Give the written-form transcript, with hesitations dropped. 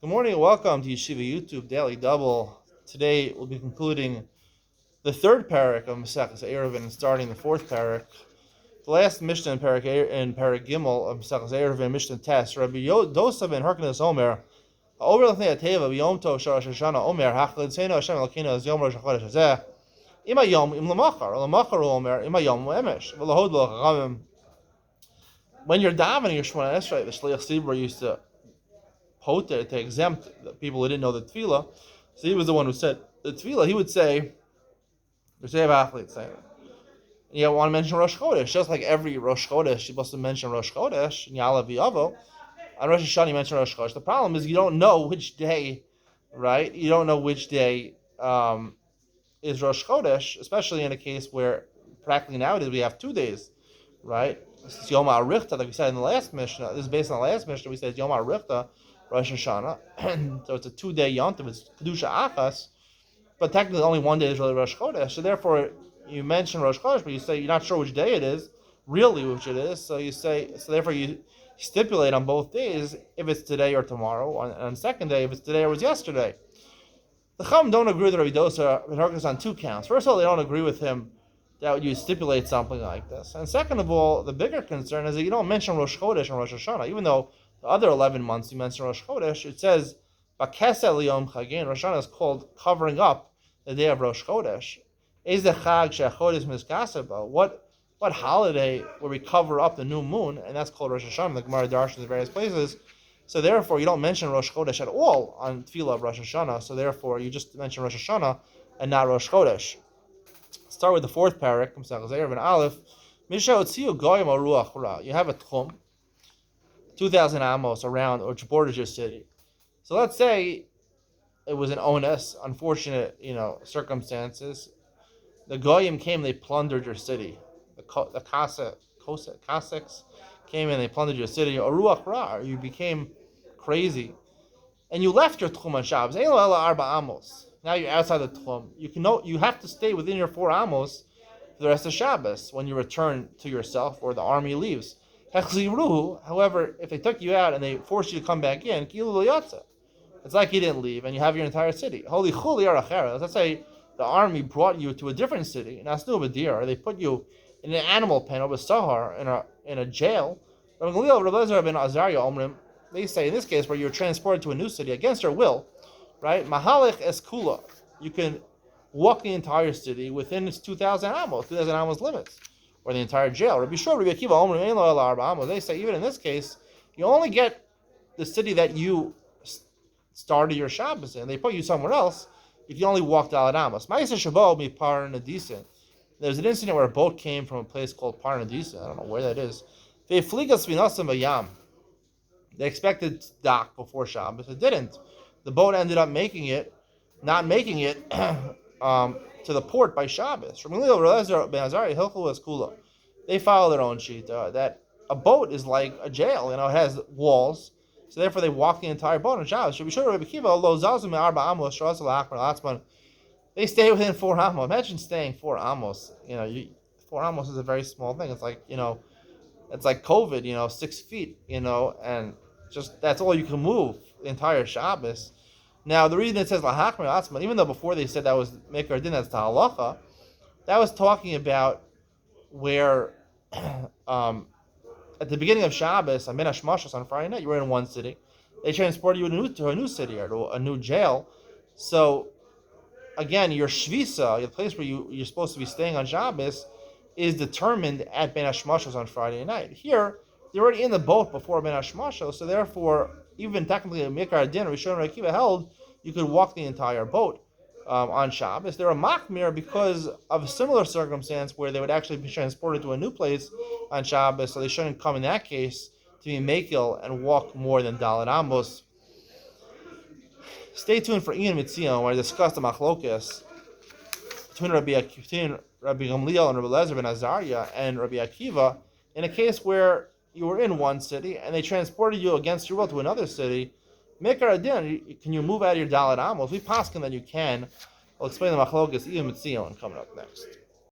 Good morning and welcome to Yeshiva YouTube Daily Double. Today we'll be concluding the third parak of Maseches Eiruvin and starting the fourth parak. The last Mishnah in parak Gimel of Maseches Eiruvin, Mishnah Tes, Rabbi Dosa ben Harkinas Omer, Over L'chnei Ateva B'Yom Tov Shar Rosh Hashanah Omer, Hachlitzenu Hashem Elokeinu Az Yom Rosh Chodesh Hazeh, Im Hayom Im L'machar Omer, Im Hayom Emesh, V'Lohod Lo Chachamim. When you're davening your Shemona Esrei, the Shliach Tzibur used to poter to exempt the people who didn't know the tefillah. So he was the one who said the tefillah. He would say, "You want to mention Rosh Chodesh, just like every Rosh Chodesh, you're supposed to mention Rosh Chodesh and Ya'aleh V'Yavo. On Rosh Hashanah, you mention Rosh Chodesh. The problem is you don't know which day, right? You don't know which day is Rosh Chodesh, especially in a case where practically nowadays we have 2 days, right? This is Yom HaRichta, like we said in the last Mishnah. This is based on the last Mishnah. We said it's Yom HaRichta, Rosh Hashanah. So it's a 2-day Yontiv. It's Kedusha Achas. But technically only 1 day is really Rosh Chodesh. So therefore, you mention Rosh Chodesh, but you say you're not sure which day it is, really which it is. So you say, so therefore you stipulate on both days if it's today or tomorrow. On the second day, if it's today or it was yesterday. The Chum don't agree with Rabbi Dosa ben Harkinas on 2 counts. First of all, they don't agree with him that you stipulate something like this. And second of all, the bigger concern is that you don't mention Rosh Chodesh and Rosh Hashanah. Even though the other 11 months you mention Rosh Chodesh, it says, Bakesel Yom Chagin. Rosh Hashanah is called covering up the day of Rosh Chodesh. What holiday where we cover up the new moon, and that's called Rosh Hashanah, the Gemara Darshan in various places. So therefore, you don't mention Rosh Chodesh at all on Tefillah of Rosh Hashanah. So therefore, you just mention Rosh Hashanah and not Rosh Chodesh. Start with the fourth parak, Maseches Eiruvin Aleph. Misha Otziu Goyim Aruach Ra. You have a tchum, 2,000 amos around, which borders your city. So let's say it was an onus, unfortunate, circumstances. The Goyim came, they plundered your city. The Cossacks came and they plundered your city. Aruach Ra, you became crazy, and you left your tchum on Shabbos. Elo ela arba amos. Now you're outside the tchum. You have to stay within your 4 amos for the rest of Shabbos when you return to yourself or the army leaves. However, if they took you out and they forced you to come back in, it's like you didn't leave and you have your entire city. Let's say the army brought you to a different city, and they put you in an animal pen or a sahar in a jail. They say in this case where you're transported to a new city against your will, right? Mahalech eskula. You can walk the entire city within its 2,000 amos limits, or the entire jail. Rabbi Akiva, they say even in this case, you only get the city that you started your Shabbos in. They put you somewhere else if you only walk Daled Amos. There's an incident where a boat came from a place called Parnadisa. I don't know where that is. They expected to dock before Shabbos. It didn't. The boat ended up not making it to the port by Shabbos. They follow their own shita that a boat is like a jail. It has walls. So therefore, they walk the entire boat on Shabbos. They stay within 4 amos. Imagine staying 4 amos. 4 amos is a very small thing. It's like it's like COVID. 6 feet. And just that's all you can move the entire Shabbos. Now the reason it says lahachmir atzman, even though before they said that was mikar din, that's to halacha, that was talking about where at the beginning of Shabbos, on Ben Hashmashos on Friday night, you were in one city. They transported you to a new city or to a new jail. So again, your shvisa, the place where you're supposed to be staying on Shabbos, is determined at Ben Hashmashos on Friday night. Here, they're already in the boat before Ben Hashmashos, so therefore, even technically a mikar din, Rishon Akiva held, you could walk the entire boat on Shabbos. They're a machmir because of a similar circumstance where they would actually be transported to a new place on Shabbos, so they shouldn't come in that case to be mekil and walk more than Daled Amos. Stay tuned for Ian Mitzion, where I discuss the machlokes between Rabbi Gamliel and Rabbi Lezer ben Azariah and Rabbi Akiva in a case where you were in one city and they transported you against your will to another city. Mikar adin, can you move out of your Daled Amos? We paskin that you can. I'll explain the machlokes Ian Mitzion coming up next.